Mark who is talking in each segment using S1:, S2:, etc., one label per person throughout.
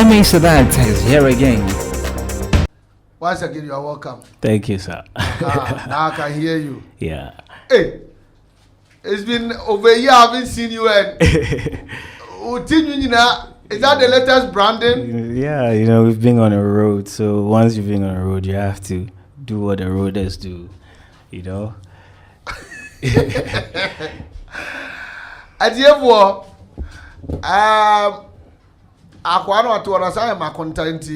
S1: M.A SADAT is here again.
S2: Once again, you are welcome.
S3: Thank you, sir.
S2: Now I can hear you.
S3: Yeah.
S2: Hey, it's been over a year I haven't seen you. And is that the latest branding?
S3: Yeah, you know, we've been on a road. So once you've been on a road, you have to do what the roaders do, you know.
S2: At the Aquano to understand my content.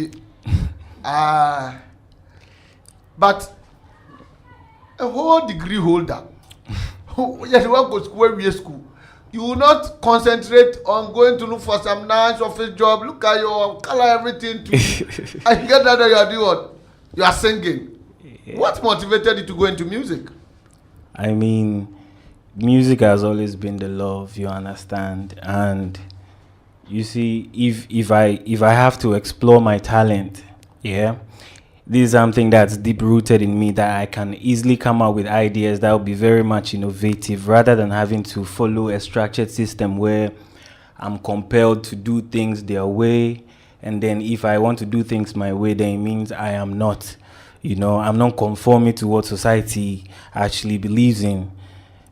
S2: But a whole degree holder, yes, you want to go school. You will not concentrate on going to look for some nice office job. Look at your color, everything. And get that you are doing what? You are singing. Yeah. What motivated you to go into music?
S3: I mean, music has always been the love, you understand. And you see, if I have to explore my talent, yeah, this is something that's deep rooted in me, that I can easily come up with ideas that will be very much innovative, rather than having to follow a structured system where I'm compelled to do things their way. And then if I want to do things my way, then it means I am not, you know, I'm not conforming to what society actually believes in.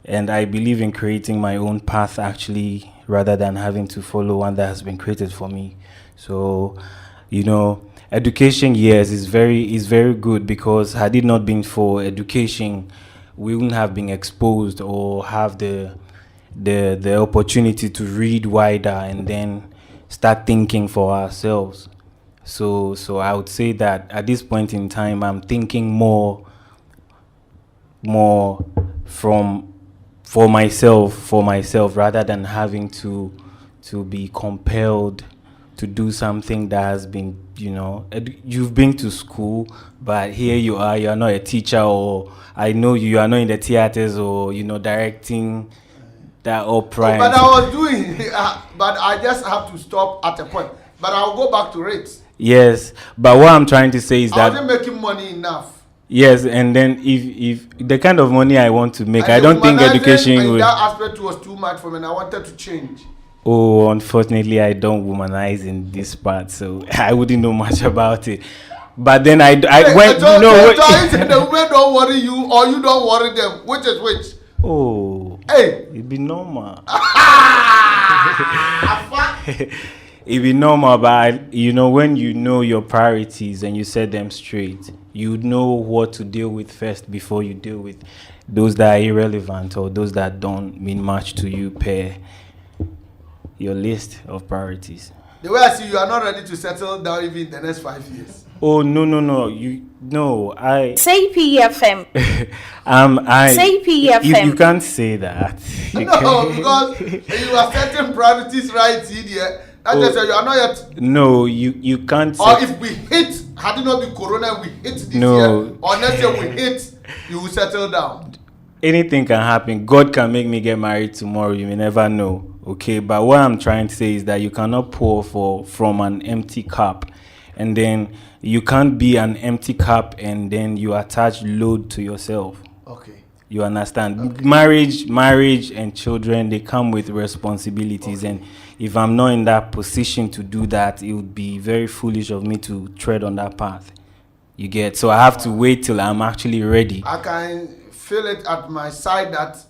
S3: And I believe in creating my own path, actually, rather than having to follow one that has been created for me. So, you know, education, yes, is very good, because had it not been for education, we wouldn't have been exposed or have the opportunity to read wider and then start thinking for ourselves. So I would say that at this point in time, I'm thinking more for myself, rather than having to be compelled to do something that has been, you know, you've been to school, but here you are not a teacher, or I know you are not in the theaters, or, you know, directing that opera.
S2: But I was doing, but I just have to stop at a point. But I'll go back to rates.
S3: Yes, but what I'm trying to say is that
S2: I wasn't making money enough.
S3: Yes, and then if the kind of money I want to make, I don't think education would.
S2: That aspect was too much for me, and I wanted to change.
S3: Oh, unfortunately, I don't womanize in this part, so I wouldn't know much about it. But then I went.
S2: So the women don't worry you, or you don't worry them. Which is which?
S3: Oh,
S2: hey,
S3: it'd be normal. It'd be normal, but you know, when you know your priorities and you set them straight, you know what to deal with first before you deal with those that are irrelevant or those that don't mean much to you per your list of priorities.
S2: The way I see you are not ready to settle down even in the next 5 years.
S3: Oh no, I
S4: say PFM.
S3: Say
S4: PFM.
S3: You can't say that.
S2: No, because you are setting priorities right here. That just you are not yet.
S3: No, you can't.
S2: Or if we hit, had it not been Corona, we hit this year, or next year we hit, you will settle down.
S3: Anything can happen. God can make me get married tomorrow. You may never know. Okay, but what I'm trying to say is that you cannot pour from an empty cup, and then you can't be an empty cup and then you attach load to yourself.
S2: Okay.
S3: You understand?
S2: Okay.
S3: Marriage and children, they come with responsibilities, and if I'm not in that position to do that, it would be very foolish of me to tread on that path. You get? So I have to wait till I'm actually ready.
S2: I can feel it at my side that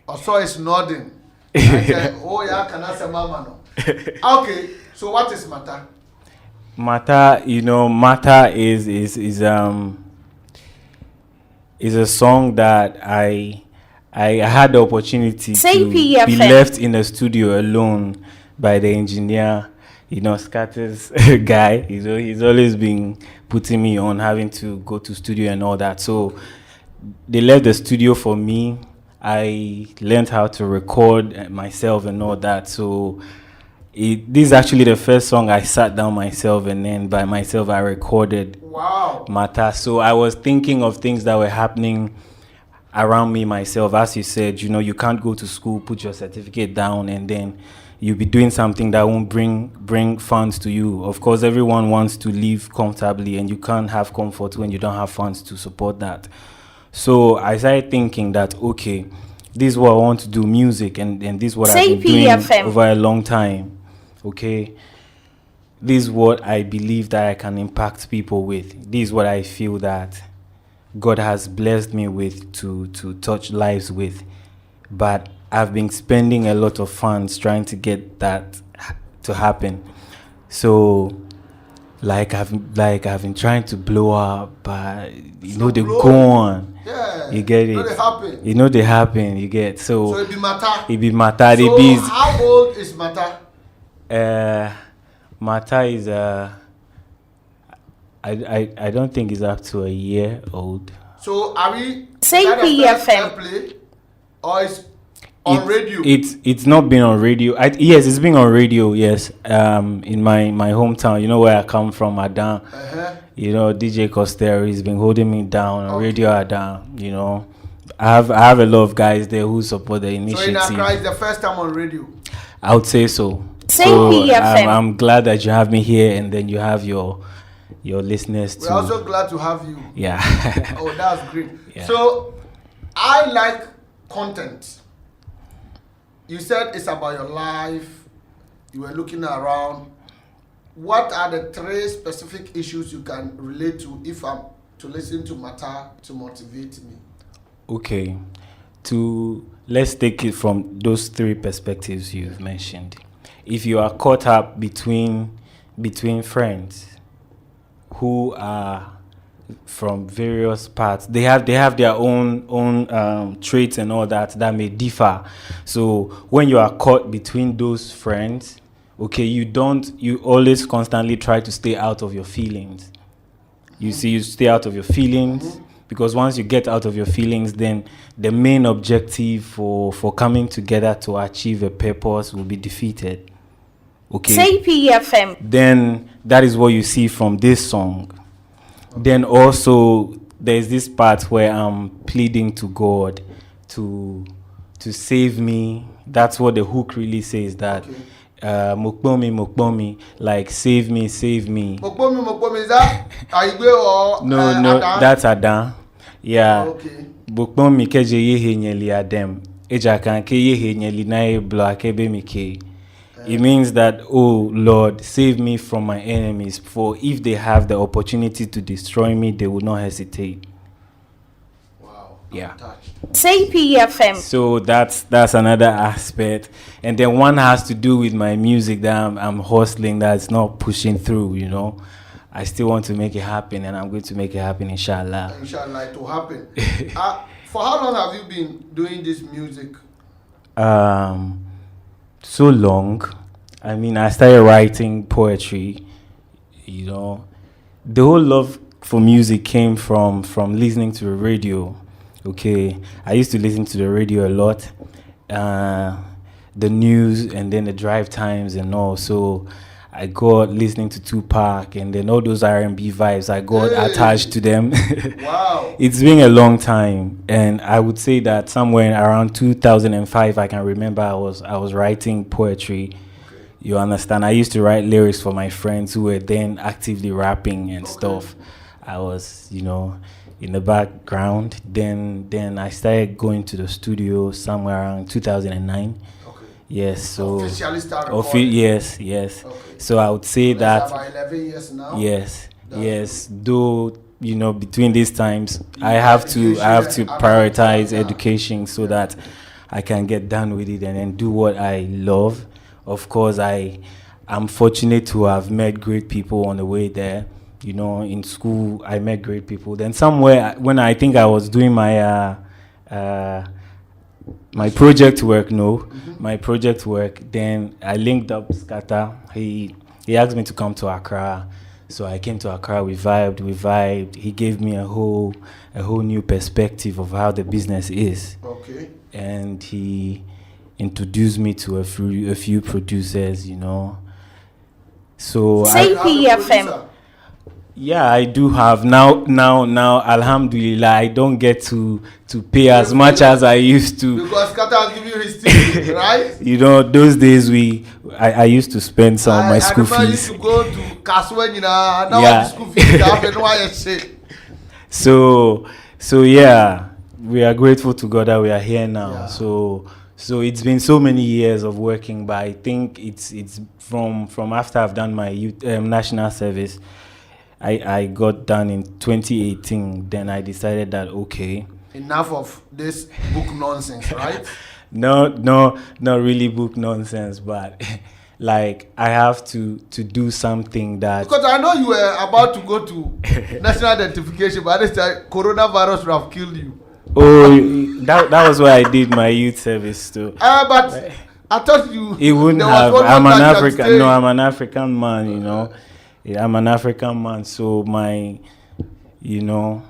S2: also is nodding. I say, oh yeah, can I say mama no? Okay, so what is matter?
S3: Matter, you know, Matter is a song that I had the opportunity to be left in the studio alone by the engineer, you know, Scatter's guy. You know, he's always been putting me on having to go to studio and all that. So they left the studio for me. I learned how to record myself and all that. So this is actually the first song I sat down myself, and then by myself I recorded.
S2: Wow.
S3: Matter. So I was thinking of things that were happening around me myself. As you said, you know, you can't go to school, put your certificate down, and then you'll be doing something that won't bring funds to you. Of course, everyone wants to live comfortably, and you can't have comfort when you don't have funds to support that. So I started thinking that, okay, this is what I want to do, music, and this is what I've been doing over a long time. Okay, this is what I believe that I can impact people with. This is what I feel that God has blessed me with to touch lives with. But I've been spending a lot of funds trying to get that to happen. So I've been trying to blow up, but they go on.
S2: Yeah.
S3: You get it. They happen. You get
S2: so it be matter.
S3: It be matter.
S2: So how old is matter?
S3: Matter is I don't think it's up to a year old.
S2: So are we
S4: play
S2: or is on radio?
S3: It's not been on radio. Yes, it's been on radio. Yes, in my hometown. You know where I come from, Adam. DJ Costello has been holding me down on Radio Adam. I have a lot of guys there who support the initiative.
S2: So in Accra, it's the first time on radio.
S3: I would say so. I'm glad that you have me here, and then you have your listeners too.
S2: We're also glad to have you.
S3: Yeah.
S2: Oh, that's great.
S3: Yeah.
S2: So I like content. You said it's about your life. You were looking around. What are the 3 specific issues you can relate to if I'm to listen to matter to motivate me? Okay.
S3: Let's take it from those 3 perspectives you've mentioned. If you are caught up between friends who are from various parts, they have their own traits and all that may differ. So when you are caught between those friends, okay, you always constantly try to stay out of your feelings. You stay out of your feelings, because once you get out of your feelings, then the main objective for coming together to achieve a purpose will be defeated. Okay.
S4: Say PFM.
S3: Then that is what you see from this song. Then also there's this part where I'm pleading to God to save me. That's what the hook really says, that Mokbomi, like save me.
S2: Mokbomi, is that Aigbe or
S3: no, that's Adam. Yeah.
S2: Okay.
S3: Mokbomi keje yehe nyeli Adam. Eja kanke yehe nyeli na blo akebe mike. It means that, oh Lord, save me from my enemies, for if they have the opportunity to destroy me, they will not hesitate.
S2: Wow.
S3: Yeah.
S4: Say PFM.
S3: So that's another aspect. And then one has to do with my music that I'm hustling, that's not pushing through, I still want to make it happen, and I'm going to make it happen, inshallah.
S2: Inshallah, it will happen. For how long have you been doing this music?
S3: So long. I mean, I started writing poetry. The whole love for music came from listening to the radio. Okay, I used to listen to the radio a lot, the news, and then the drive times and all. So I got listening to Tupac, and then all those R&B vibes, I got attached to them.
S2: Wow.
S3: It's been a long time, and I would say that somewhere around 2005, I can remember I was writing poetry. Okay. You understand? I used to write lyrics for my friends who were then actively rapping and stuff. I was, in the background. Then I started going to the studio somewhere around 2009. Yes, so
S2: officially start recording.
S3: Yes. Okay. So I would say that
S2: about 11 years now.
S3: Yes. Though between these times, I have to prioritize education so that I can get done with it and then do what I love. Of course, I'm fortunate to have met great people on the way there. In school, I met great people. Then somewhere when I think I was doing my project work, then I linked up Scatter. He asked me to come to Accra. So I came to Accra, we vibed. He gave me a whole new perspective of how the business is.
S2: Okay.
S3: And he introduced me to a few producers, So
S4: Say PFM.
S3: Yeah, I do have now. Alhamdulillah, I don't get to pay as much as I used to.
S2: Because Kata will give you his ticket, right?
S3: Those days I used to spend some of my school fees.
S2: I used to go to Kaswen, now school fees happen. Why shit?
S3: So yeah, we are grateful to God that we are here now.
S2: Yeah.
S3: So So it's been so many years of working, but I think it's from after I've done my national service. I got done in 2018. Then I decided that okay,
S2: enough of this book nonsense, right?
S3: no, not really book nonsense, but like I have to do something that.
S2: Because I know you were about to go to national identification, but this time coronavirus would have killed you.
S3: Oh, that was where I did my youth service too.
S2: But I thought you.
S3: It wouldn't
S2: there was
S3: have.
S2: one
S3: I'm
S2: more
S3: an
S2: time
S3: African. No, I'm an African man. You know, yeah, I'm an African man. So my, you know,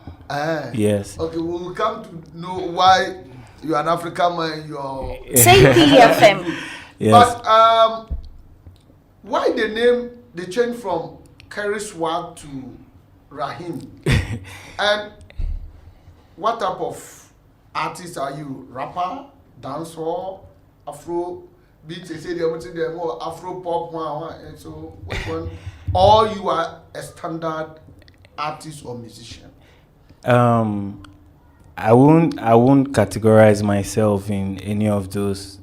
S3: yes.
S2: Okay, we'll come to know why you're an African man. You're
S4: Say PFM.
S3: Yes.
S2: But why the name they changed from Kerry Swag to Rahim? And what type of artist are you? Rapper, dancehall, Afro beat? They say they're more Afro pop one. And so which one? Or you are a standard artist or musician?
S3: I won't categorize myself in any of those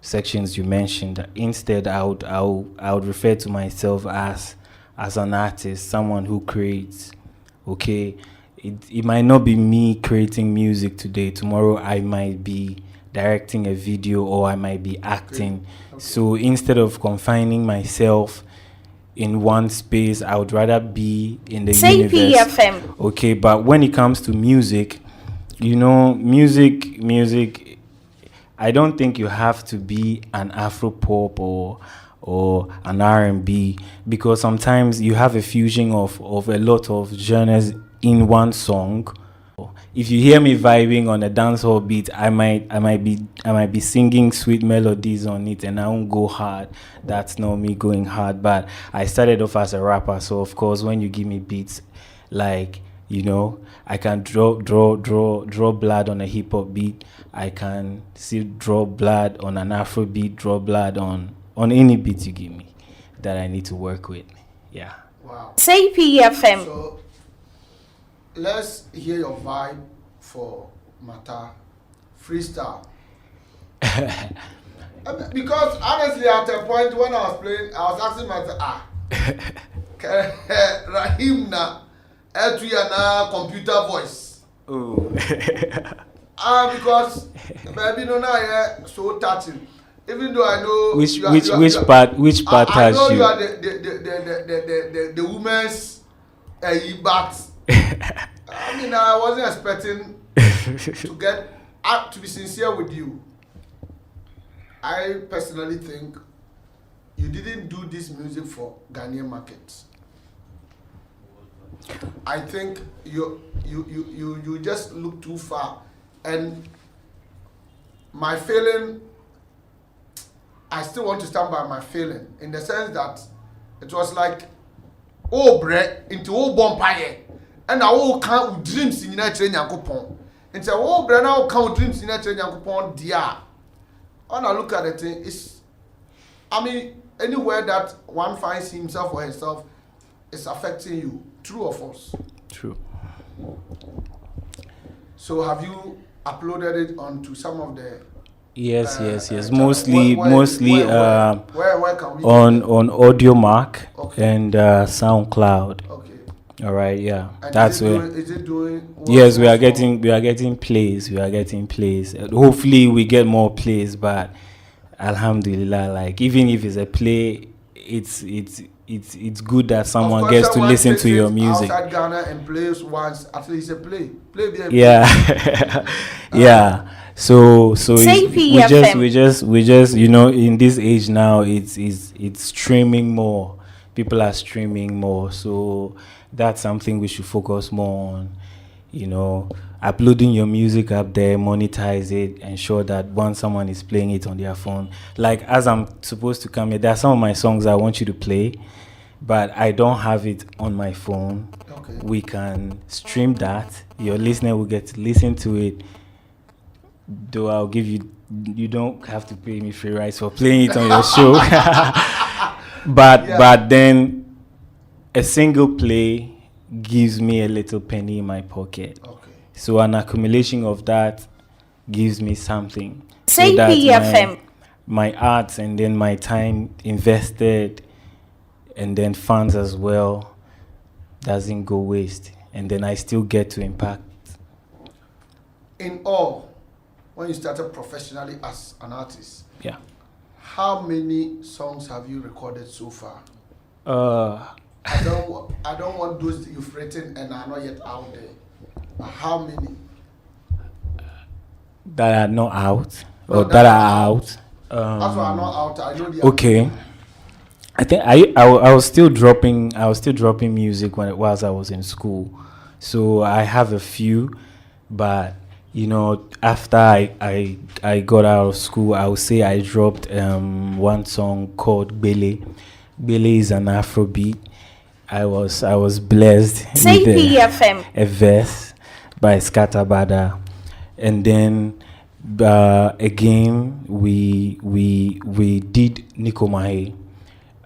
S3: sections you mentioned. Instead, I would refer to myself as an artist, someone who creates. Okay, it might not be me creating music today. Tomorrow, I might be directing a video or I might be acting. Okay. So instead of confining myself in one space, I would rather be in the universe.
S4: PFM.
S3: Okay, but when it comes to music, you know, music. I don't think you have to be an Afro pop or an R&B, because sometimes you have a fusion of a lot of genres in one song. If you hear me vibing on a dancehall beat, I might be singing sweet melodies on it, and I won't go hard. That's not me going hard. But I started off as a rapper, so of course when you give me beats, like, you know, I can draw blood on a hip hop beat. I can still draw blood on an Afro beat, draw blood on any beat you give me that I need to work with. Yeah.
S2: Wow.
S4: Say PFM.
S2: So let's hear your vibe for Mata freestyle. Because honestly, at a point when I was playing, I was asking myself, Rahim na na computer voice.
S3: Oh.
S2: Because baby no na so touching. Even though I know
S3: which part has you?
S2: I know you are the women's but I mean, I wasn't expecting to be sincere with you. I personally think you didn't do this music for Ghanaian markets. I think you just look too far, and my feeling, I still want to stand by my feeling in the sense that it was like, oh bread into oh bonfire, and I will count with dreams in your train yankopon. And say, oh bread now count dreams in your train yankopon dear. When I look at the thing, it's, I mean, anywhere that one finds himself or herself is affecting you. True or false?
S3: True.
S2: So have you uploaded it onto some of the?
S3: Yes. Mostly
S2: where can we
S3: on Audio Mark,
S2: okay,
S3: and SoundCloud.
S2: Okay.
S3: All right, yeah.
S2: And
S3: that's
S2: is
S3: where.
S2: Is it doing?
S3: Yes, we are getting plays. We are getting plays. Hopefully, we get more plays. But Alhamdulillah, like even if it's a play, it's good that someone gets to listen to your music.
S2: Outside Ghana and plays once, at least a play.
S3: Yeah, yeah. So we just you know, in this age now, it's streaming more. People are streaming more, so that's something we should focus more on. You know, uploading your music up there, monetize it, ensure that once someone is playing it on their phone, like as I'm supposed to come here, there are some of my songs I want you to play, but I don't have it on my phone.
S2: Okay.
S3: We can stream that. Your listener will get to listen to it. Though I'll give you don't have to pay me free rights for playing it on your show. But then a single play gives me a little penny in my pocket.
S2: Okay.
S3: So an accumulation of that gives me something. so that
S4: CPFM.
S3: my arts and then my time invested and then funds as well doesn't go waste, and then I still get to impact.
S2: In all, when you started professionally as an artist,
S3: Yeah.
S2: how many songs have you recorded so far? I don't want those that you've written and are not yet out there. But how many?
S3: That are not out,
S2: No,
S3: or that are out.
S2: That's why I'm not out. I know the
S3: Okay. I think I was still dropping music whilst I was in school, so I have a few, but you know, after I got out of school, I would say I dropped one song called Bele. Bele is an Afrobeat. I was blessed with
S4: CPFM.
S3: a verse by Scatabada, and then again we did Nikomahe,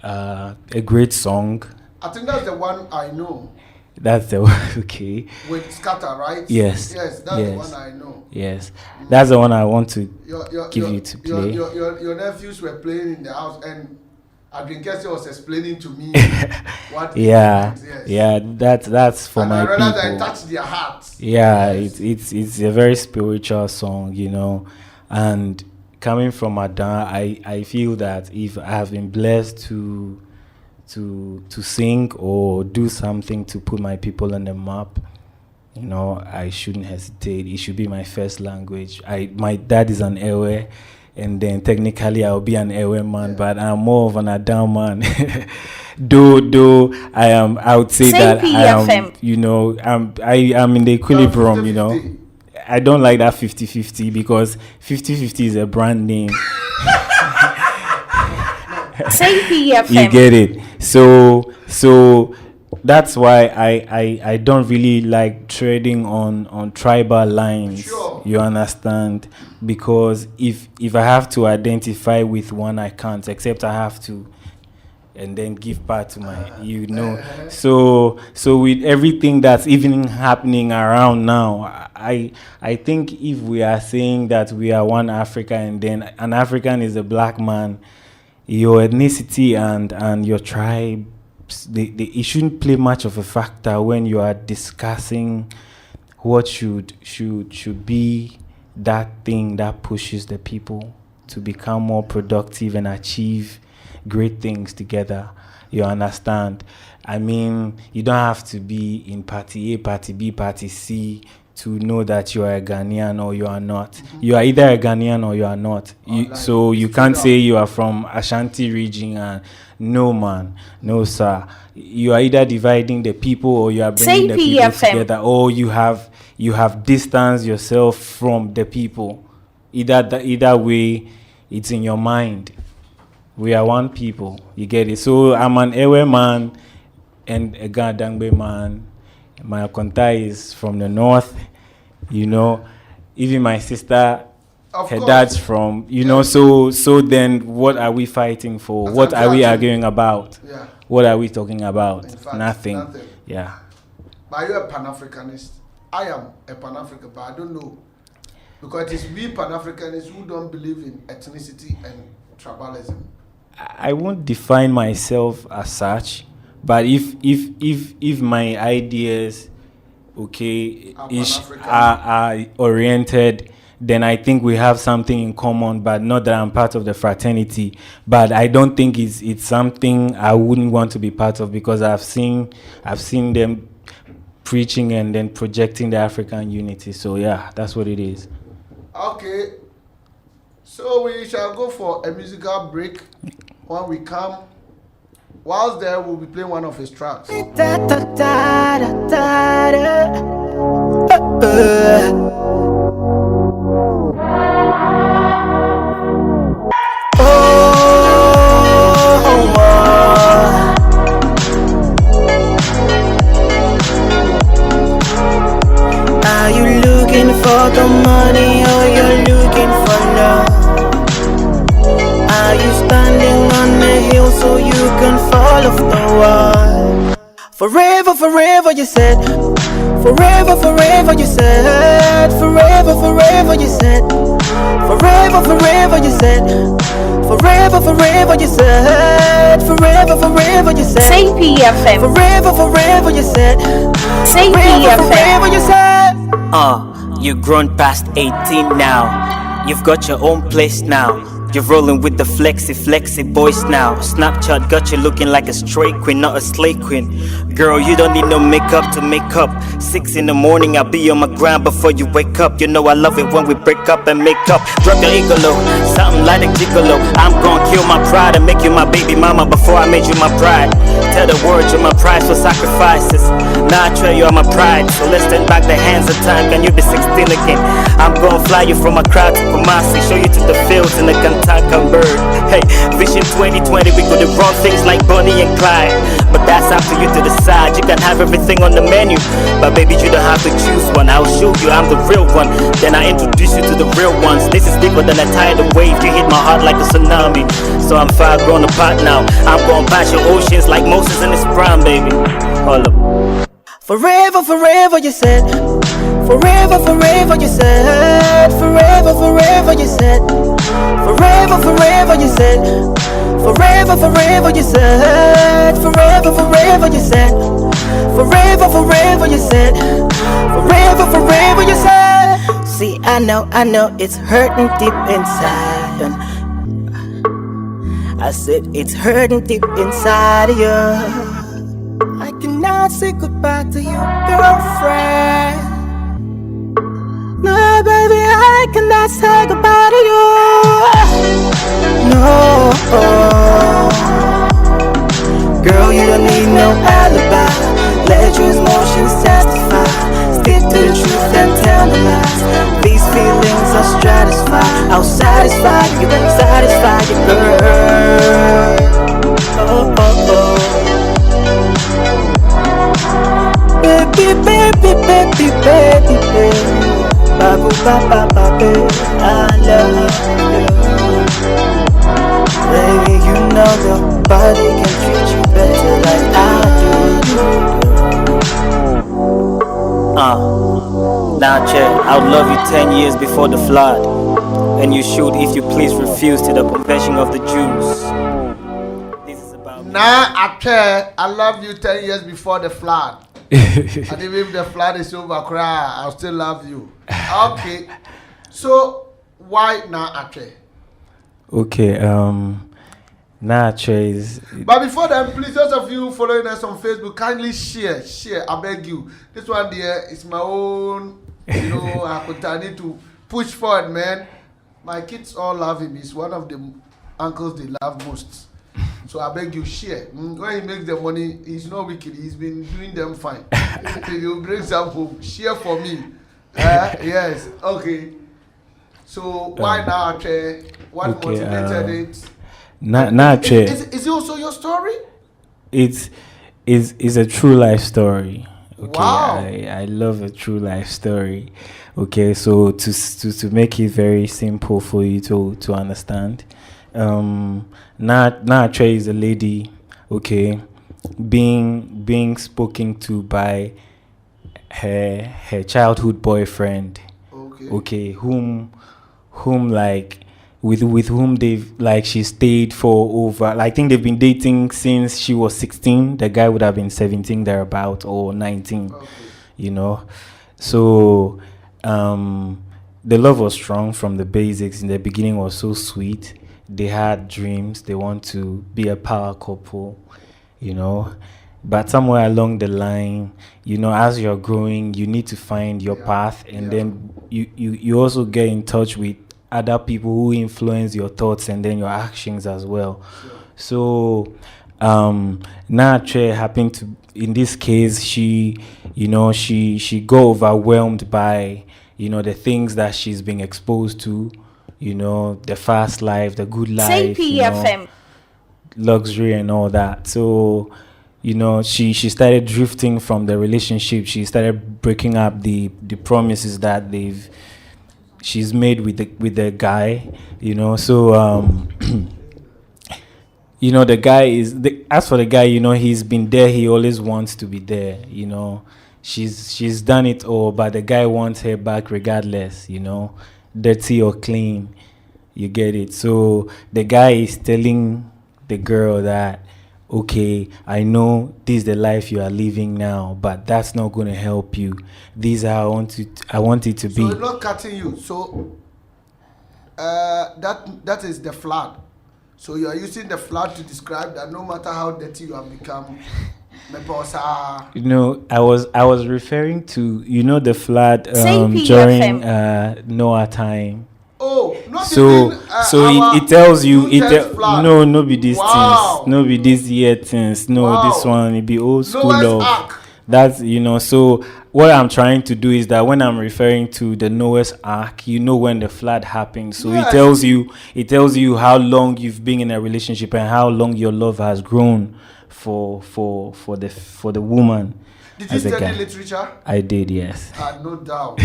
S3: a great song.
S2: I think that's the one I know.
S3: That's the one. Okay.
S2: With Scatter, right?
S3: Yes.
S2: Yes, that's the one I know.
S3: Yes, that's the one I want to give you to play.
S2: Your nephews were playing in the house, and Adrinkese was explaining to me what.
S3: Yeah,
S2: yes.
S3: yeah. That's for
S2: and
S3: my
S2: I realized
S3: people.
S2: I touched their hearts.
S3: Yeah,
S2: Yes.
S3: it's a very spiritual song, you know, and coming from Adan, I feel that if I have been blessed to sing or do something to put my people on the map, you know, I shouldn't hesitate. It should be my first language. My dad is an Ewe, and then technically I'll be an Ewe man, but I'm more of an Adam man. though I would say that I am,
S4: CPFM.
S3: you know, I am in the equilibrium, you know.
S2: 50-50.
S3: I don't like that 50-50 because 50-50 is a brand name.
S4: CPFM.
S3: You get it. So that's why I don't really like trading on tribal lines.
S2: Sure.
S3: You understand? Because if I have to identify with one, I can't, except I have to, and then give part to my, you know. So with everything that's even happening around now, I think if we are saying that we are one Africa, and then an African is a black man, your ethnicity and your tribe, it shouldn't play much of a factor when you are discussing what should be that thing that pushes the people to become more productive and achieve great things together. You understand? I mean, you don't have to be in party A, party B, party C to know that you are a Ghanaian or you are not. Mm-hmm. You are either a Ghanaian or you are not. So you can't say you are from Ashanti region and no, man, no, sir. You are either dividing the people or you are bringing the people together, or you have distanced yourself from the people. Either way, it's in your mind. We are one people. You get it? So I'm an Ewe man and a Gadangbe man. My Akonta is from the north, you know. Even my sister, her dad's from, you know. So then what are we fighting for? What are we arguing about?
S2: Yeah.
S3: What are we talking about?
S2: In fact,
S3: Nothing. Yeah.
S2: But are you a Pan-Africanist? I am a Pan-African, but I don't know. Because it is we Pan-Africanists who don't believe in ethnicity and tribalism.
S3: I won't define myself as such, but if my ideas, okay, are oriented, then I think we have something in common, but not that I'm part of the fraternity. But I don't think it's something I wouldn't want to be part of, because I've seen them preaching and then projecting the African unity. So yeah, that's what it is.
S2: Okay. So we shall go for a musical break. When we come, whilst there, we'll be playing one of his tracks.
S5: Are you looking for the money or you're looking for love? Are you standing on the hill so you can fall off the wall? Forever, forever you said. Forever, forever you said. Forever, forever you said. Forever, forever, you said. Forever, forever, you said. Forever, forever, you said.
S4: Say PFM.
S5: Forever, forever, you said.
S4: Say
S5: Forever,
S4: PFM.
S5: forever, you said.
S6: You've grown past 18 now. You've got your own place now. You're rolling with the flexy boys now. Snapchat got you looking like a stray queen, not a slay queen. Girl, you don't need no makeup to make up. 6 in the morning, I'll be on my grind before you wake up. You know I love it when we break up and make up. Drop your ego low, something like a gigolo. I'm gonna kill my pride and make you my baby mama before I made you my bride. Tell the world you're my prize for sacrifices. Now I trade you on my pride, so let's turn back the hands of time. Can you be 16 again? I'm gonna fly you from Accra to Kumasi, show you to the fields in the Kentucky bird. Hey, Vision 2020, we could have run things like Bonnie and Clyde, but that's up to you to decide. You can have everything on the menu, but baby you don't have to choose one. I'll show you I'm the real one, then I introduce you to the real ones. This is deeper than a tidal wave. You hit my heart like a tsunami, so I'm far grown apart now. I'm gonna bash your oceans like Moses in his prime, baby. Hold up.
S5: Forever, forever, you said. Forever, forever, you said. Forever, forever, you said. Forever, forever, you said. Forever, forever, you said. Forever, forever, you said. Forever, forever, you said. Forever, forever, you said. See, I know it's hurting deep inside. And I said it's hurting deep inside of you. I cannot say goodbye to you, girlfriend. No, baby, I cannot say goodbye to you. No, girl, you don't need no alibi. Let your emotions testify. Stick to the truth and tell the lies. These feelings are stratified. I'll satisfy you, girl. Oh, oh, oh. Baby, baby, baby, baby, baby. Babu, ba, baby, I love you. Baby, you know nobody can treat you better like I do.
S6: Now check, I'll love you 10 years before the flood, and you should if you please refuse to the confession of the Jews. This is about
S2: Now, I love you 10 years before the flood. And even if the flood is over, cry, I'll still love you. Okay. So, why now, Ache?
S3: Okay, Nacho is.
S2: But before then, please, those of you following us on Facebook, kindly share, I beg you. This one there is my own, I need to push forward, man. My kids all love him. He's one of the uncles they love most. So I beg you, share. When he makes the money, he's not wicked. He's been doing them fine. He'll bring some home. Share for me. Yes. Okay. So why now, Ache? What motivated it? Is it also your story?
S3: It's a true life story. Okay,
S2: wow.
S3: I love a true life story. Okay, so to make it very simple for you to understand, Naatre is a lady, okay, being spoken to by her childhood boyfriend, okay, whom like with whom they've like she stayed for over, I think they've been dating since she was 16. The guy would have been 17 thereabout, or 19, so the love was strong from the basics. In the beginning was so sweet. They had dreams. They want to be a power couple, but somewhere along the line, as you're growing, you need to find your path, and then you also get in touch with other people who influence your thoughts and then your actions as well. Sure. So Naatre happened to, in this case, she got overwhelmed by the things that she's been exposed to, the fast life, the good life,
S4: Say PFM.
S3: Luxury and all that. So she started drifting from the relationship. She started breaking up the promises that she's made with the guy, so the guy is as for the guy, he's been there. He always wants to be there. She's done it all, but the guy wants her back regardless. dirty or clean. You get it. So the guy is telling the girl that, okay, I know this is the life you are living now, but that's not going to help you. These are I want it to be.
S2: So it's not cutting you. So that is the flood. So you are using the flood to describe that no matter how dirty you have become,
S3: you know, I was referring to, you know, the flood
S4: Say
S3: during
S4: PFM.
S3: Noah time.
S2: oh, not
S3: So
S2: even,
S3: it tells you
S2: flood.
S3: no be these things, no be these year things, no
S2: Wow.
S3: this one, it be old school
S2: Noah's
S3: of
S2: Ark.
S3: that's, you know. So what I'm trying to do is that when I'm referring to the Noah's Ark, you know, when the flood happened. So
S2: Yes.
S3: it tells you how long you've been in a relationship and how long your love has grown for the woman.
S2: Did you
S3: as a
S2: study
S3: guy.
S2: literature?
S3: I did, yes.
S2: No doubt.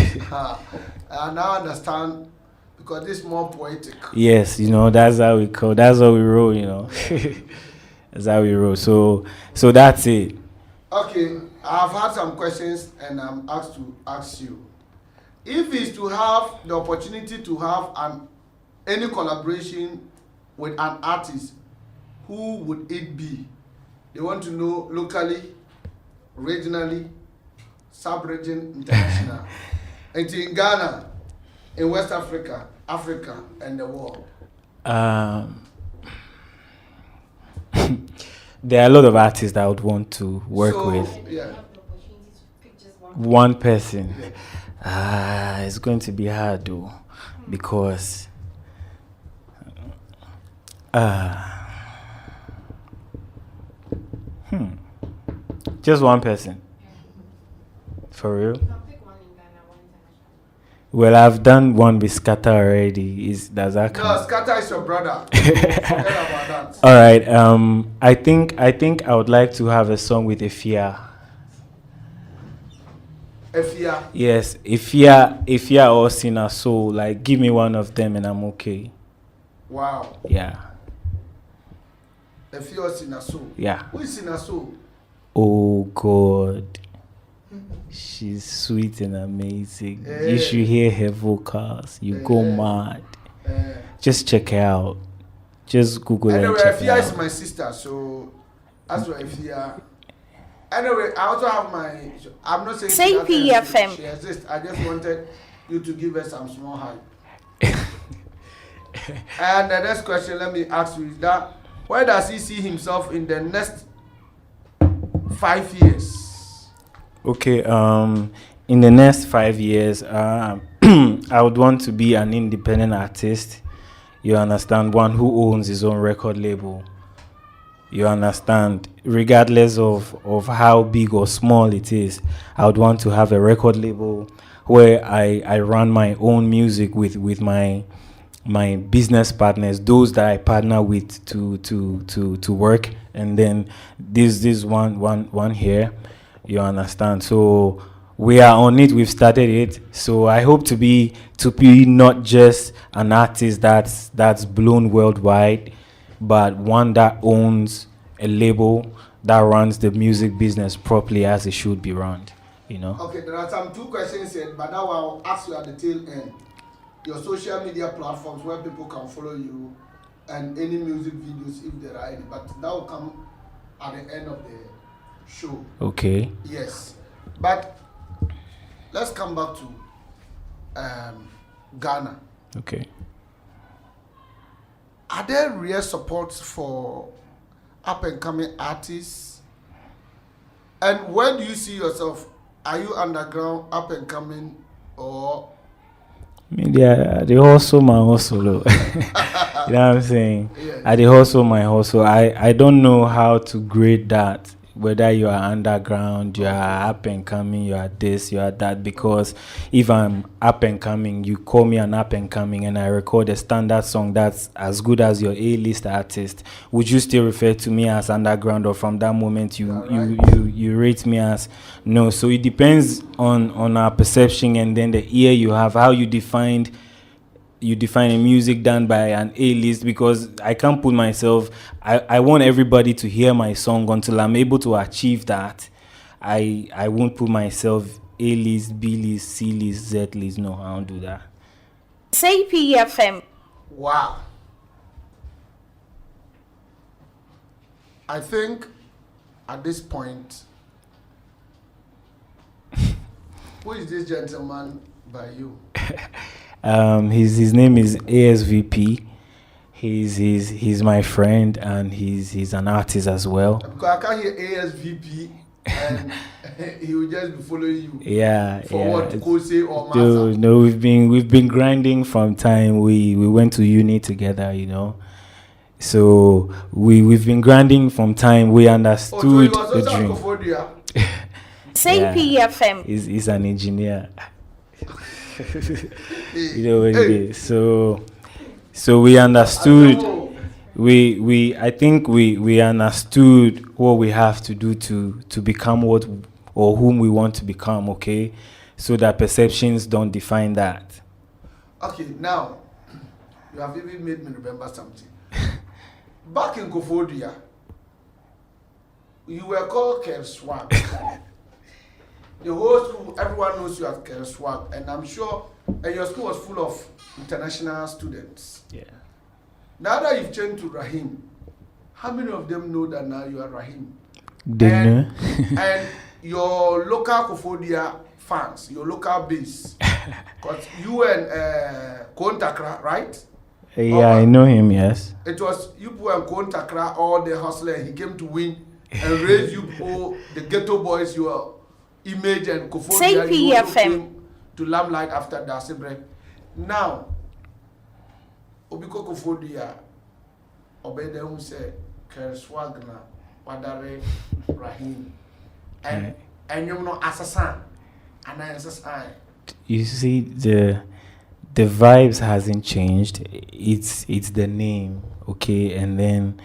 S2: I now understand because this is more poetic.
S3: Yes, you know, that's how we roll, you know. That's how we roll. So that's it.
S2: Okay, I've had some questions and I'm asked to ask you. If it's to have the opportunity to have any collaboration with an artist, who would it be? They want to know locally, regionally, sub-region, international. And in Ghana, in West Africa, Africa, and the world.
S3: There are a lot of artists that I would want to work with.
S2: Yeah.
S3: One person. It's going to be hard though, because just one person. For real? Well, I've done one with Scatter already. Does that count?
S2: No, Scatter is your brother. Forget about that.
S3: All right. I think I would like to have a song with Efia.
S2: Efia.
S3: Yes, Efia or Sina Soul. Like, give me one of them and I'm okay.
S2: Wow.
S3: Yeah.
S2: Efia or Sinaso.
S3: Yeah.
S2: Who is Sinaso?
S3: Oh God. She's sweet and amazing. You should hear her vocals. You go mad. Just check her out. Just Google
S2: Anyway,
S3: and check her
S2: Efia is
S3: out.
S2: my sister, so as for Efia. Anyway, I also have my. I'm not saying
S4: Say PFM.
S2: she exists. I just wanted you to give her some small hype. And the next question, let me ask you, is that where does he see himself in the next 5 years?
S3: Okay, in the next 5 years, I would want to be an independent artist. You understand? One who owns his own record label. You understand? Regardless of how big or small it is, I would want to have a record label where I run my own music with my business partners, those that I partner with to work, and then this one here. You understand? So we are on it. We've started it. So I hope to be not just an artist that's blown worldwide, but one that owns a label that runs the music business properly as it should be run. You know.
S2: Okay, there are some 2 questions here, but now I'll ask you at the tail end. Your social media platforms where people can follow you and any music videos if there are any, but that will come at the end of the show.
S3: Okay.
S2: Yes, but let's come back to Ghana.
S3: Okay.
S2: Are there real supports for up and coming artists? And where do you see yourself? Are you underground, up and coming, or?
S3: I mean, they hustle my hustle. Though. You know what I'm saying?
S2: Yes.
S3: I they hustle my hustle. I don't know how to grade that. Whether you are underground, you are up and coming, you are this, you are that. Because if I'm up and coming, you call me an up and coming, and I record a standard song that's as good as your A-list artist, would you still refer to me as underground, or from that moment you rate me as no? So it depends on our perception, and then the ear you have, how you define a music done by an A-list, because I can't put myself, I want everybody to hear my song. Until I'm able to achieve that, I won't put myself A-list, B-list, C-list, Z-list. No, I don't do that.
S4: Say PFM.
S2: Wow. I think at this point, who is this gentleman by you?
S3: His name is ASVP. He's my friend, and he's an artist as well.
S2: Because I can't hear ASVP and he will just be following you.
S3: Yeah,
S2: For
S3: yeah.
S2: what Kose or Masa?
S3: No, we've been grinding from time we went to uni together, you know. So we've been grinding from time we understood
S2: so he was
S3: the
S2: also
S3: dream.
S2: Kofodia.
S4: Say PFM.
S3: He's an engineer. You know what it is. So we understood. I think we understood what we have to do to become what or whom we want to become. Okay, so that perceptions don't define that.
S2: Okay, now you have even made me remember something. Back in Kofodia, you were called Kerswag. The whole school, everyone knows you as Kerswag, and I'm sure, and your school was full of international students.
S3: Yeah.
S2: Now that you've changed to Rahim, how many of them know that now you are Rahim?
S3: Know.
S2: And your local Kofodia fans, your local base, because you and Kontakra, right?
S3: Yeah, I know him. Yes.
S2: It was you and Kontakra, all the hustler, and he came to win and raise you, the ghetto boys, your image and Kofodia.
S4: Say
S2: you also
S4: PFM.
S2: came to limelight after Dasebre. Now, Obiko Kofodia, Obede who said, Kerswagna, Wadare, Rahim, and you know, assassin, and I assassin.
S3: You see, the vibes hasn't changed. It's the name, okay? And then,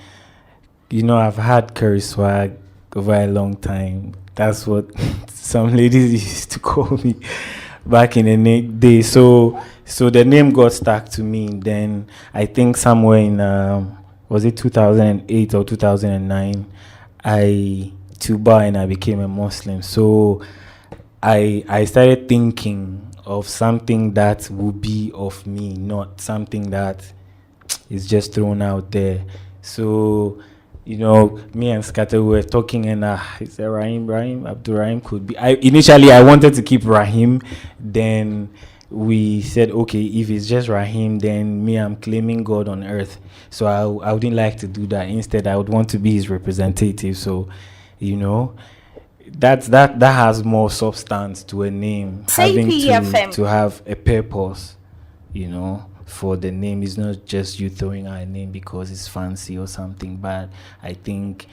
S3: you know, I've had Curry Swag over a long time. That's what some ladies used to call me back in the day. So the name got stuck to me. Then I think somewhere in was it 2008 or 2009, I tuba and I became a Muslim. So I started thinking of something that would be of me, not something that is just thrown out there. So, you know, me and Scatter were talking, and he said Rahim, Abdul Rahim could be. Initially I wanted to keep Rahim. Then we said, okay, if it's just Rahim, then I'm claiming God on earth. So I wouldn't like to do that. Instead, I would want to be his representative. So, you know, that has more substance to a name.
S4: Say
S3: Having
S4: PFM.
S3: to have a purpose, you know, for the name. It's not just you throwing out a name because it's fancy or something. But I think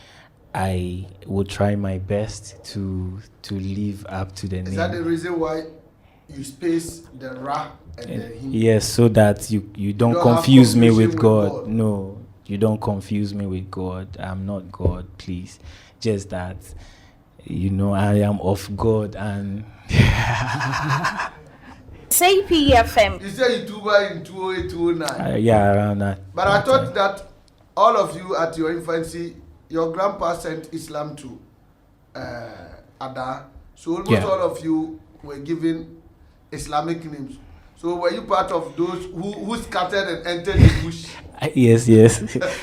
S3: I will try my best to live up to the name.
S2: Is that the reason why you space the Ra and the Him?
S3: Yes, so that you don't confuse me with God. No, you don't confuse me with God. I'm not God, please. Just that, you know, I am of God. And
S4: Say PFM.
S2: You said you tuba in 2008, 2009.
S3: yeah, around that.
S2: But I thought that all of you at your infancy, your grandpa sent Islam to Ada. So almost all of you were given Islamic names. So were you part of those who scattered and entered the bush?
S3: Yes.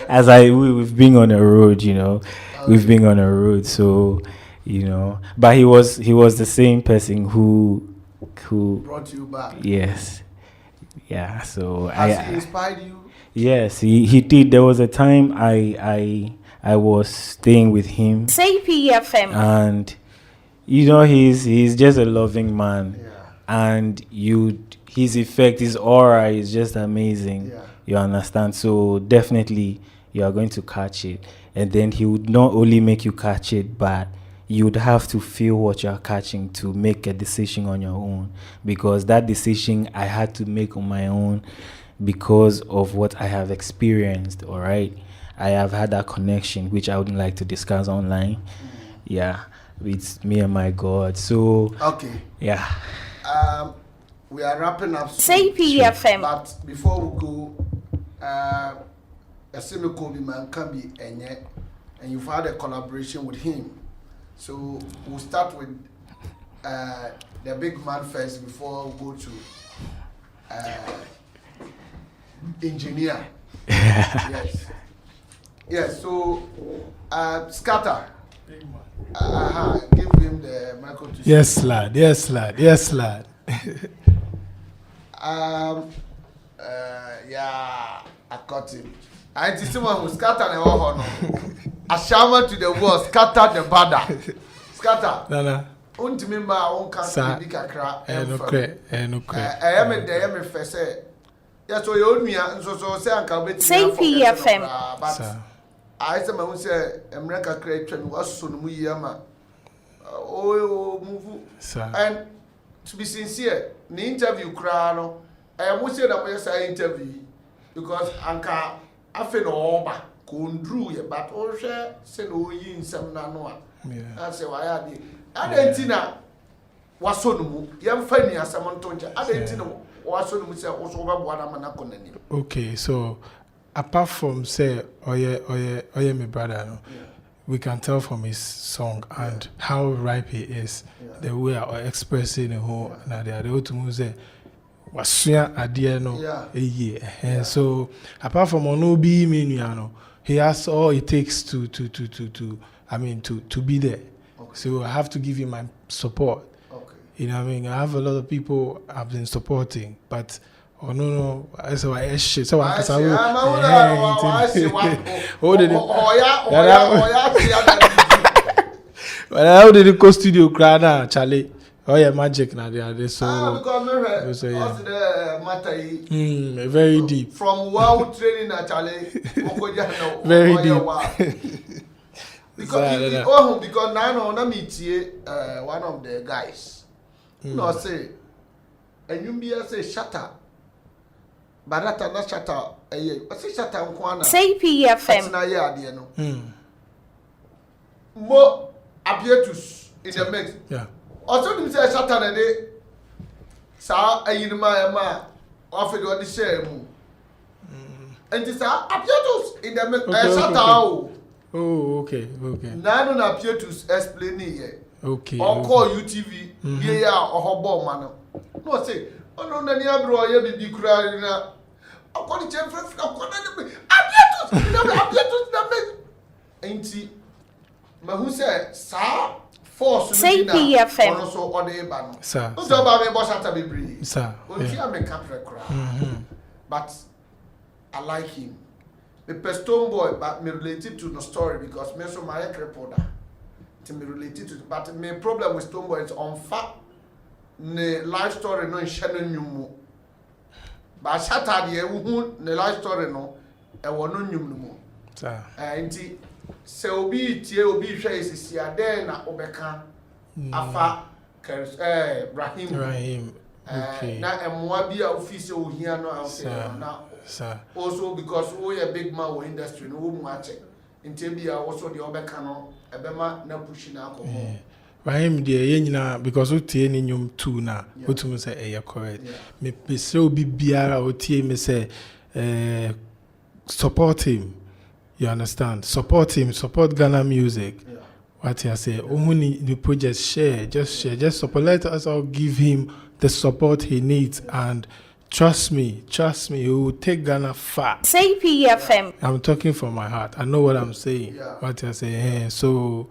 S3: As we've been on a road, you know. Okay. We've been on a road, so, you know. But he was the same person who
S2: brought you back.
S3: Yes. Yeah, so
S2: Has he inspired you?
S3: Yes, he did. There was a time I was staying with him.
S4: Say PFM.
S3: And you know, he's just a loving man.
S2: Yeah.
S3: And his effect, his aura is just amazing.
S2: Yeah.
S3: You understand? So definitely you are going to catch it. And then he would not only make you catch it, but you would have to feel what you're catching to make a decision on your own. Because that decision I had to make on my own because of what I have experienced, all right? I have had that connection, which I wouldn't like to discuss online. Yeah, it's me and my God. So,
S2: okay.
S3: Yeah.
S2: We are wrapping up soon.
S4: Say PFM.
S2: But before we go, Asimi Kobe man can be Enye, and you've had a collaboration with him. So we'll start with the big man first before we go to engineer. Yes. Yes, so Scatter. Give him the microphone.
S7: Yes, lad. Yes, lad. Yes, lad.
S2: Yeah, I got him. I see someone who scatter the whole a shaman to the world, scatter the border. Scatter.
S7: Nana.
S2: Untimimba, on can't be a crack.
S7: No crack. No crack.
S2: I am a day, I'm a fessé. Yes, so you owe me, and so say, Uncle Betty.
S4: Say PFM.
S2: But I say, my say, America creation was soon we yama. Oh, move. And to be sincere, the interview crano, I am say that we say interview because Anka I feel over kundru ye but oh share say no yin some nanoa. I say why are they? Adentina was so no yam funny as someone told you. Adentina was so no say also over one amanakonani. Okay,
S7: so apart from say oh yeah my brother no. We can tell from his song and how ripe he is, the way of expressing the whole. Now the ultimate say, "Wasuya adie no and so apart from onobi menuano, he has all it takes to be there. Okay. So I have to give him my support. Okay. You know what I mean? I have a lot of people I've been supporting, but. Oh no! So I shit. So I say,
S2: oh
S7: But how did it go studio cry now, Charlie? Oh yeah, magic now there. So
S2: because
S7: very deep.
S2: From wow training Charlie.
S7: Very deep.
S2: Because now na meet one of the guys. No say, and you be say shatter. But that na shatter say shatter nkwana.
S4: Say PFM.
S2: Na ye ade no. Mo appeatus in the mix.
S7: Yeah.
S2: Also nim say shatter na dey sa ayinma ma offer the share mu. And this appeatus in the mix shatter.
S7: Oh, okay.
S2: Now no appeatus explain here.
S7: Okay.
S2: Or call UTV. Yeah, or hobo man. No say, oh no, nani abro ye bibi kura na. Akoni chefre akona ni appeatus na me. Enti mahu say sa force
S4: say PFM.
S2: Ono so ode eba no.
S7: Sir.
S2: So ba me bo shata bebre.
S7: Sir.
S2: Onti am capre kura. But I like him. Me Stone Boy, but me related to the story because me so my reporter. To me related to, but my problem with Stone Boy is on fact. Ne life story no share no. But Saturday who ne life story no e wo no nyum no mu.
S7: Sir.
S2: Enti se obi tie obi hwe isisi ade na obeka afa
S7: Rahim. Okay.
S2: Na emwa bi a office ohia no a na.
S7: Sir.
S2: Also because we a big man in industry no mu ache. Enti bi a also the obeka no ebema na push na akomo.
S7: Rahim dear yenyina because otie ni nyum 2 na otum say e correct. Me say obi biara otie me say support him. You understand? Support him, support Ghana music. Yeah. What I say, only the project share, just support. Let us all give him the support he needs and trust me, he will take Ghana far.
S4: Say PFM.
S7: I'm talking from my heart. I know what I'm saying. Yeah. What I say, so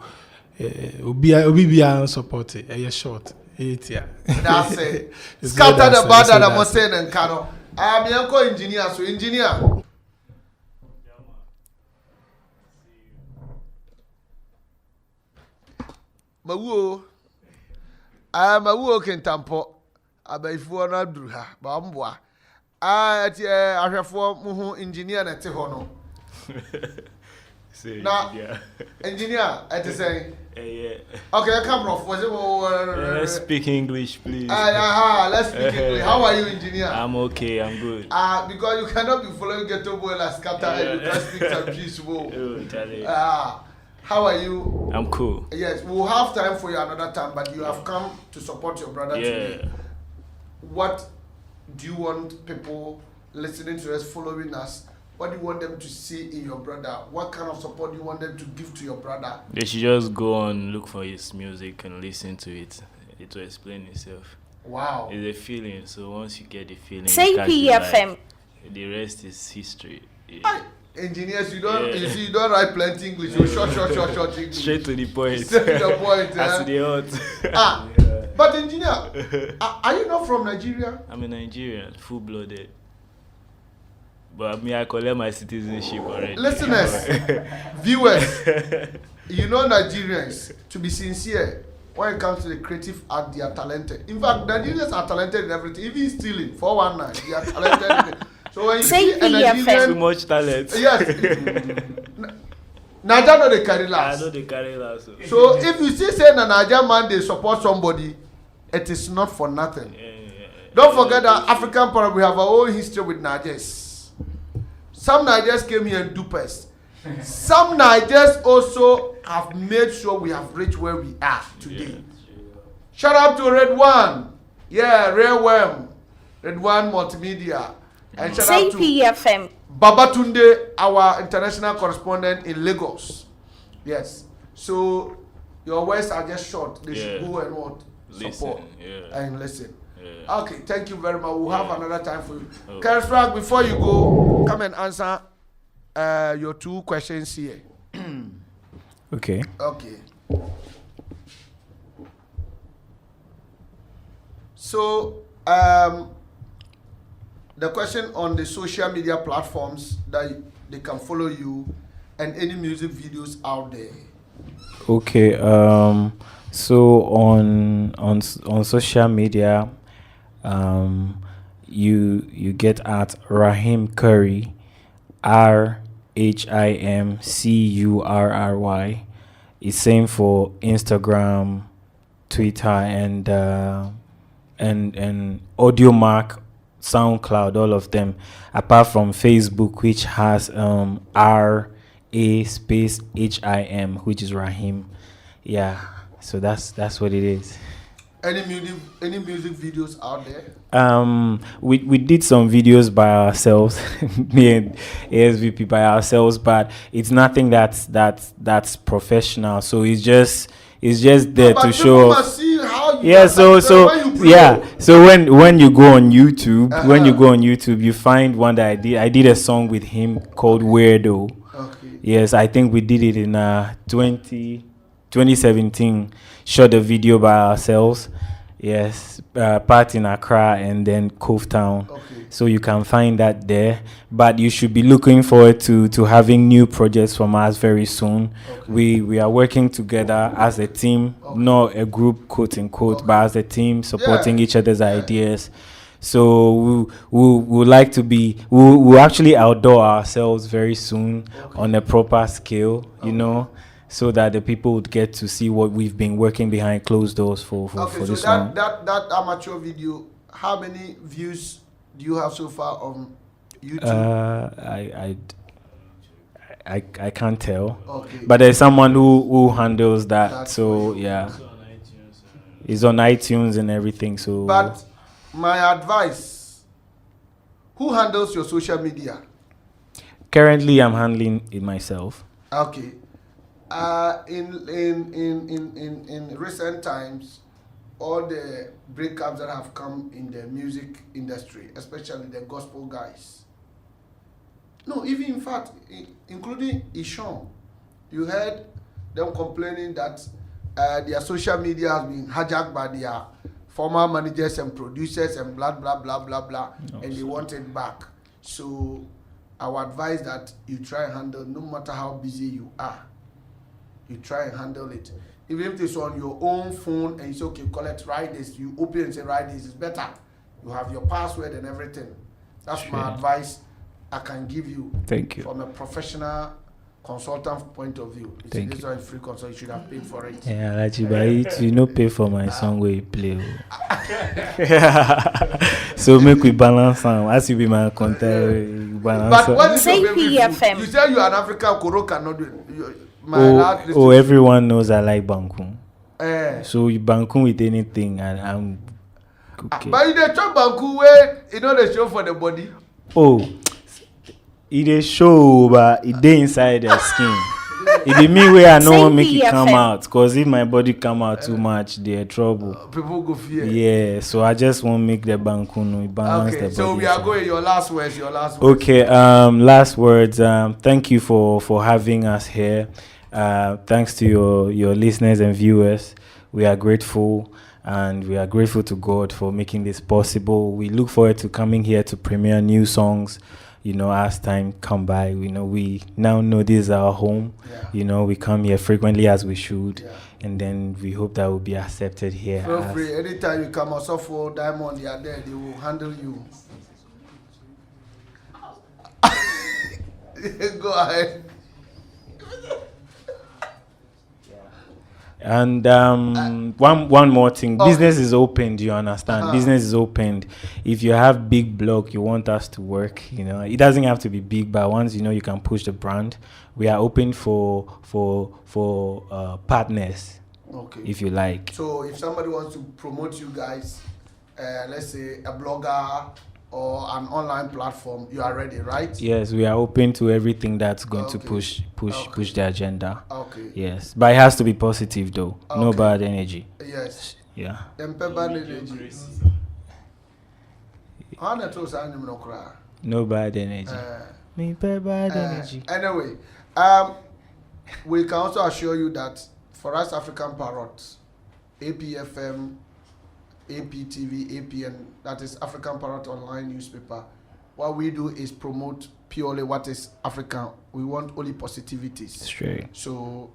S7: Obi support it. Short. That's
S2: it. Scatter the bad that I'm saying and Kano. I'm your co-engineer, so engineer. Mawu kentampo abaifo na duha ba mbwa ati ahwefo mu engineer na te ho no
S3: say
S2: na engineer ati say okay come off was it
S3: let's speak English please.
S2: Let's speak English. How are you, engineer?
S3: I'm okay, I'm good.
S2: Because you cannot be following Ghetto Boy like Scatter and you can't speak some Jewish how are you?
S3: I'm cool.
S2: Yes, we'll have time for you another time, but you have come to support your brother today. What do you want people listening to us, following us? What do you want them to see in your brother? What kind of support do you want them to give to your brother?
S3: They should just go and look for his music and listen to it. It will explain itself.
S2: Wow.
S3: It's a feeling, so once you get the feeling,
S4: say PFM.
S8: The rest is history. Yeah.
S2: Aye. Engineers, you see, you don't write plenty English. You short English.
S8: Straight to the point.
S2: Straight to the point.
S8: As the hot.
S2: But engineer, are you not from Nigeria?
S8: I'm a Nigerian, full-blooded. But I collect my citizenship already.
S2: Listeners, viewers, you know Nigerians, to be sincere, when it comes to the creative art, they are talented. In fact, Nigerians are talented in everything, even stealing, 419, they are talented in it. So when you see a Nigerian...
S8: Too much talent.
S2: Yes. Naija no dey carry last.
S8: I know they carry last.
S2: So if you see say na Naija man dey support somebody, it is not for nothing. Don't forget that African part, we have our own history with Nigerians. Some Nigerians came here and dupes. Some Nigerians also have made sure we have reached where we are today. Shout out to Red One. Yeah, Red One Multimedia. And shout out to
S4: CPFM.
S2: Babatunde, our international correspondent in Lagos. Yes. So your words are just short. They should go and what? Support and listen. Yeah. Okay, thank you very much. We'll have another time for you. Kersprag, before you go, come and answer your 2 questions here.
S3: Okay.
S2: Okay. So, the question on the social media platforms that they can follow you and any music videos out there.
S3: Okay. So on social media, you get at Rahim Curry, RHIMCURRY. It's same for Instagram, Twitter, and AudioMark, SoundCloud, all of them, apart from Facebook, which has RA_HIM, which is Rahim. Yeah, so that's what it is.
S2: Any music videos out there?
S3: We did some videos by ourselves, me and ASVP by ourselves, but it's nothing that's professional. So it's just there to show off. Yeah, so when you go on YouTube, you find one that I did a song with him called Weirdo.
S2: Okay.
S3: Yes, I think we did it in 2017. Shot a video by ourselves. Yes, part in Accra and then Cove Town.
S2: Okay.
S3: So you can find that there. But you should be looking forward to having new projects from us very soon. Okay. We are working together as a team, not a group, quote unquote, but as a team supporting each other's ideas. So we like to be, we'll actually outdoor ourselves very soon on a proper scale, you know, so that the people would get to see what we've been working behind closed doors for this one.
S2: That amateur video, how many views do you have so far on YouTube?
S3: I can't tell.
S2: Okay.
S3: But there's someone who handles that. That's so yeah. It's on iTunes and everything. So
S2: but my advice, who handles your social media?
S3: Currently I'm handling it myself.
S2: Okay. In recent times, all the breakups that have come in the music industry, especially the gospel guys. No, even in fact, including Ishon, you heard them complaining that their social media has been hijacked by their former managers and producers and blah blah blah blah blah, and they want it back. So I would advise that you try and handle, no matter how busy you are, you try and handle it. Even if it's on your own phone and you say, okay, collect, write this, you open and say, write this, it's better. You have your password and everything. That's my advice I can give you.
S3: Thank you.
S2: From a professional consultant point of view.
S3: Thank
S2: this is a free consult, you should have paid for it.
S3: Yeah, like you buy it, you no pay for my song where you play. So make we balance them. As you be my content, balance.
S2: But what is your favorite food? You say you are an African, Koro cannot do it.
S3: Everyone knows I like Banku. So you Banku with anything and I'm okay.
S2: But you dey chop Banku where you know the show for the body.
S3: Oh, it is show, but it dey inside the skin. It be me where I know
S4: Same
S3: make it come
S4: PFM.
S3: out. Cause if my body come out too much, they're trouble.
S2: People go fear.
S3: Yeah, so I just want to make the bankuno balance the
S2: Okay,
S3: body.
S2: so we are going. Your last words.
S3: Okay, last words. Thank you for having us here. Thanks to your listeners and viewers. We are grateful, and we are grateful to God for making this possible. We look forward to coming here to premiere new songs. As time come by, we now know this is our home.
S2: Yeah.
S3: We come here frequently as we should,
S2: Yeah.
S3: and then we hope that we'll be accepted here.
S2: Feel free. Anytime you come, also for Diamond, they are there. They will handle you. Go ahead.
S3: And one more thing,
S2: Okay.
S3: business is opened. You understand? Business is opened. If you have big block, you want us to work. It doesn't have to be big, but once you can push the brand. We are open for partners.
S2: Okay.
S3: If you like.
S2: So if somebody wants to promote you guys, let's say a blogger or an online platform, you are ready, right?
S3: Yes, we are open to everything that's going to
S2: Okay.
S3: push the agenda.
S2: Okay.
S3: Yes, but it has to be positive though. No
S2: Okay.
S3: bad energy.
S2: Yes.
S3: Yeah.
S2: Bad energy.
S3: No bad energy. Me bad energy.
S2: Anyway, we can also assure you that for us African Parrots, APFM, APTV, APN, that is African Parrot Online Newspaper, what we do is promote purely what is African. We want only positivities.
S3: Straight.
S2: So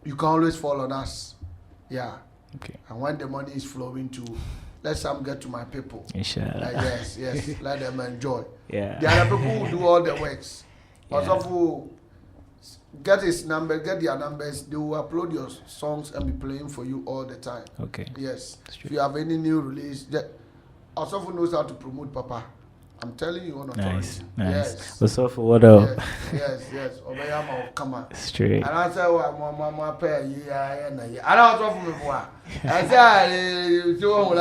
S2: you can always fall on us. Yeah.
S3: Okay.
S2: And when the money is flowing to, let some get to my people.
S3: Inshallah.
S2: Yes, let them enjoy.
S3: Yeah.
S2: The other people who do all the works.
S3: Yeah.
S2: Also who get his number, get their numbers, they will upload your songs and be playing for you all the time.
S3: Okay.
S2: Yes.
S3: That's
S2: If
S3: true.
S2: you have any new release, also who knows how to promote Papa. I'm telling you on authority.
S3: Nice.
S2: Yes.
S3: What's up for what up?
S2: Yes. Obeyama come on.
S3: Straight.
S2: And I say, well, mama pay yeah. I don't want from me for. I say, you don't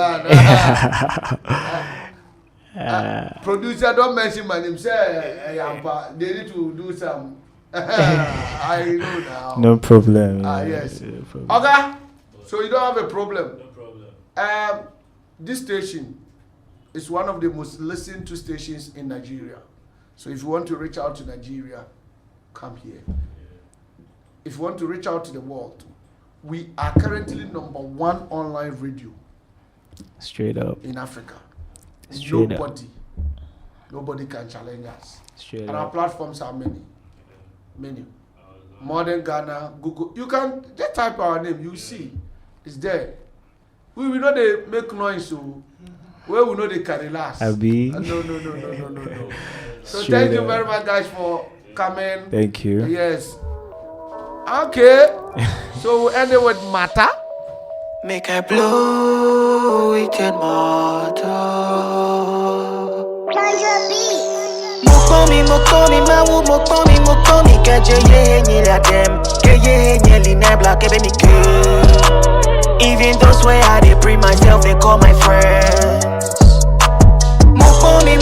S2: producer, don't mention my name. Say, they need to do some. I know now.
S3: No problem.
S2: Yes.
S3: No problem.
S2: Okay. So you don't have a problem.
S8: No problem.
S2: This station is one of the most listened to stations in Nigeria. So if you want to reach out to Nigeria, come here. If you want to reach out to the world, we are currently #1 online radio
S3: Straight up.
S2: in Africa.
S3: Straight up.
S2: Nobody can challenge us.
S3: Straight
S2: And our
S3: up.
S2: platforms are many. Modern Ghana, Google. You can just type our name, you see. It's there. We know they make noise, so where we know they can relax.
S3: Abi.
S2: No. So
S3: Straight
S2: thank you
S3: up.
S2: very much, guys, for coming.
S3: Thank you.
S2: Yes. Okay. So we'll end it with Mata.
S5: Make I blow it and matter. Mokomi, mokomi, kaje ye nyela dem. Ke ye nyeli na black ebe mi ke. Even those where I dey bring myself, they call my friends. Mokomi,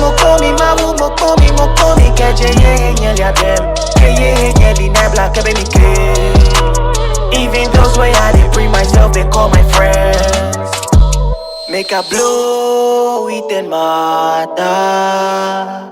S5: kaje ye nyela dem. Ke ye nyeli na black ebe mi ke. Even those where I dey bring myself, they call my friends. Make I blow it and matter.